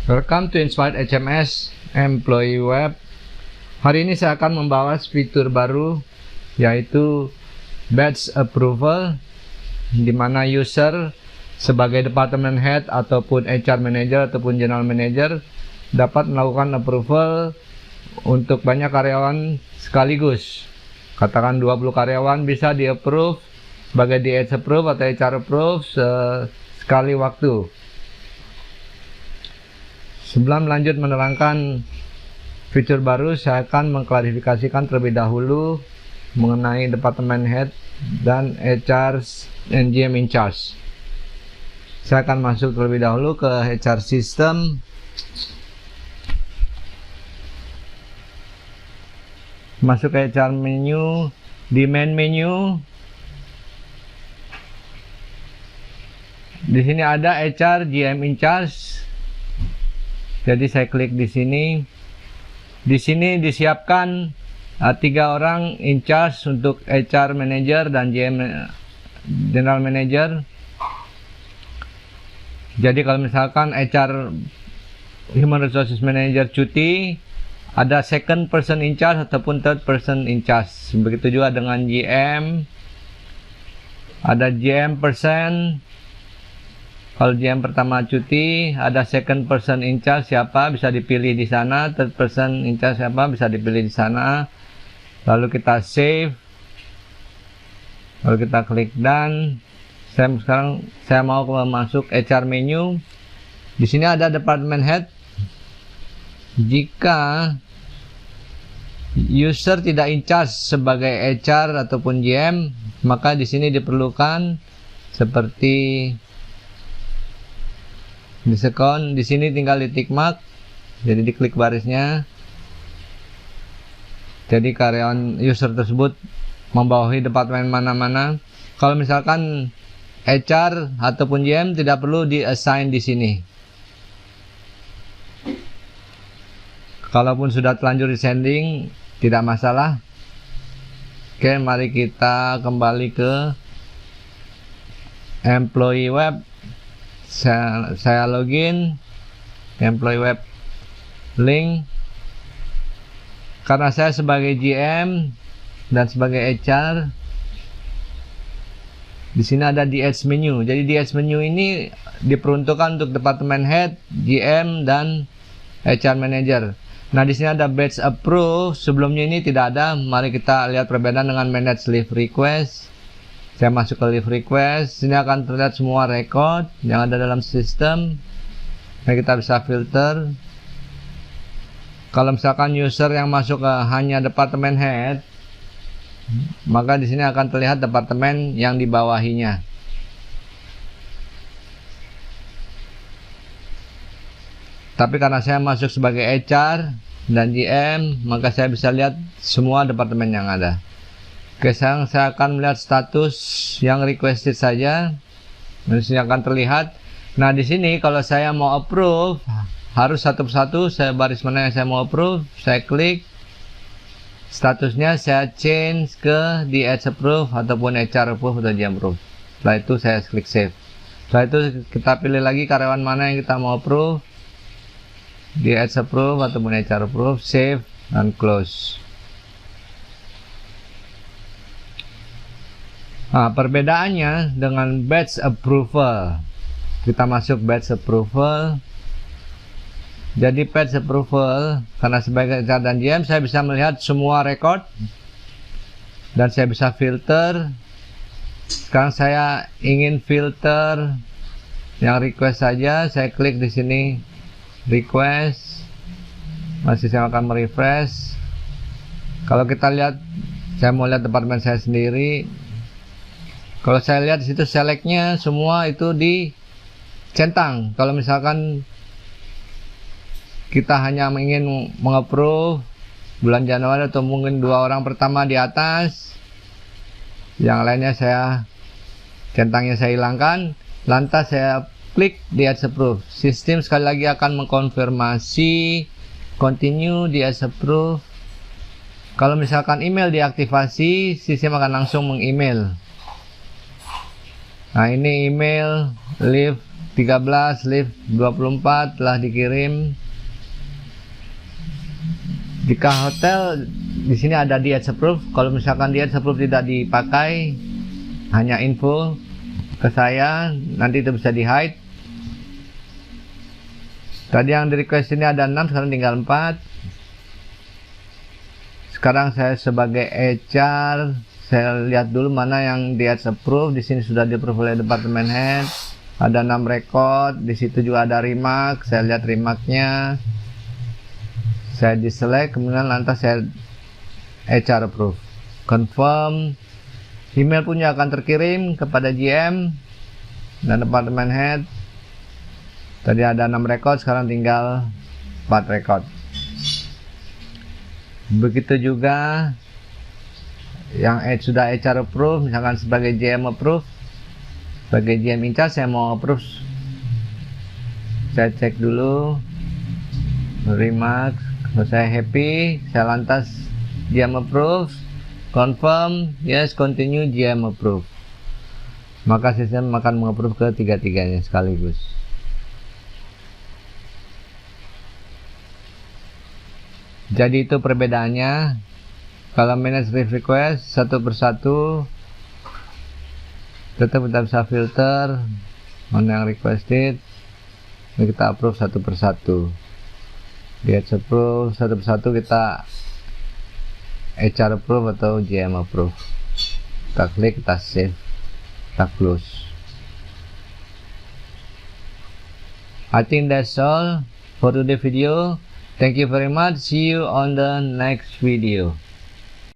Welcome to Inspired HMS Employee Web. Hari ini saya akan membahas fitur baru yaitu Batch Approval, di mana user sebagai department head ataupun HR manager ataupun general manager dapat melakukan approval untuk banyak karyawan sekaligus. Katakan 20 karyawan bisa di-approve sebagai DH approve atau HR approve sekali waktu. Sebelum lanjut menerangkan fitur baru, saya akan mengklarifikasikan terlebih dahulu mengenai department head dan HR and GM in charge. Saya akan masuk terlebih dahulu ke HR system. Masuk ke HR menu, di main menu. Di sini ada HR GM in charge. Jadi saya klik di sini. Di sini disiapkan 3 orang in charge untuk HR manager dan GM general manager. Jadi kalau misalkan HR human resources manager cuti, ada second person in charge ataupun third person in charge. Begitu juga dengan GM. Ada GM person. Kalau GM pertama cuti, ada second person in charge siapa bisa dipilih di sana, third person in charge siapa bisa dipilih di sana. Lalu kita save. Lalu kita klik done. Sekarang saya mau masuk HR menu. Di sini ada department head. Jika user tidak in charge sebagai HR ataupun GM, maka di sini diperlukan seperti di second, di sini tinggal di tick mark, jadi diklik barisnya. Jadi karyawan user tersebut membawahi departemen mana-mana. Kalau misalkan HR ataupun GM tidak perlu di assign di sini. Kalaupun sudah terlanjur di sending, tidak masalah. Oke, mari kita kembali ke Employee Web. Saya login Employee Web link. Karena saya sebagai GM dan sebagai HR, di sini ada DH menu. Jadi DH menu ini diperuntukkan untuk department head, GM dan HR manager. Nah, di sini ada batch approve. Sebelumnya ini tidak ada. Mari kita lihat perbedaan dengan manage leave request. Saya masuk ke leave request. Sini akan terlihat semua record yang ada dalam sistem. Nah, kita bisa filter. Kalau misalkan user yang masuk ke hanya departemen head, maka di sini akan terlihat departemen yang di bawahinya. Tapi karena saya masuk sebagai HR dan GM, maka saya bisa lihat semua departemen yang ada. Oke, sekarang saya akan melihat status yang requested saja. Di sini akan terlihat. Nah, di sini kalau saya mau approve, harus satu persatu saya baris mana yang saya mau approve, saya klik. Statusnya saya change ke DH approve ataupun HR approve atau GM approve. Setelah itu saya klik save. Setelah itu kita pilih lagi karyawan mana yang kita mau approve. DH approve ataupun HR approve, save dan close. Nah, perbedaannya dengan batch approval. Kita masuk batch approval. Jadi batch approval, karena sebagai HR dan GM saya bisa melihat semua record dan saya bisa filter. Sekarang saya ingin filter yang request saja. Saya klik di sini request. Masih saya akan merefresh. Kalau kita lihat, saya mau lihat departemen saya sendiri. Kalau saya lihat di situ selectnya semua itu dicentang. Kalau misalkan kita hanya ingin mengapprove bulan Januari atau mungkin 2 orang pertama di atas, yang lainnya centangnya saya hilangkan, lantas saya klik DH approve. Sistem sekali lagi akan mengkonfirmasi continue DH approve. Kalau misalkan email diaktifasi, sistem akan langsung meng-email. Nah, ini email leave 13 lift 24 telah dikirim. Jika hotel di sini ada diet approve, kalau misalkan diet approve tidak dipakai, hanya info ke saya, nanti itu bisa di hide. Tadi yang di request ini ada 6, sekarang tinggal 4. Sekarang saya sebagai HR, saya lihat dulu mana yang diet approve. Di sini sudah di approve oleh departemen head. Ada 6 record, di situ juga ada remark. Saya lihat remarknya, saya di select, kemudian lantas saya HR approve, confirm. Email punya akan terkirim kepada GM dan departemen head. Tadi ada 6 record, sekarang tinggal 4 record. Begitu juga yang sudah HR approve, misalkan sebagai GM approve. Sebagai GM in charge saya mau approve, saya cek dulu remark. Kalau saya happy, saya lantas GM approve, confirm, yes, continue, GM approve. Maka sistem akan mengapprove ke tiga-tiganya sekaligus. Jadi itu perbedaannya. Kalau manage request satu persatu, tetap kita bisa filter mana yang requested, ini kita approve satu persatu. Dia approve satu persatu, kita HR approve atau GM approve. Kita klik, kita save, kita close. I think that's all for today's video. Thank you very much. See you on the next video.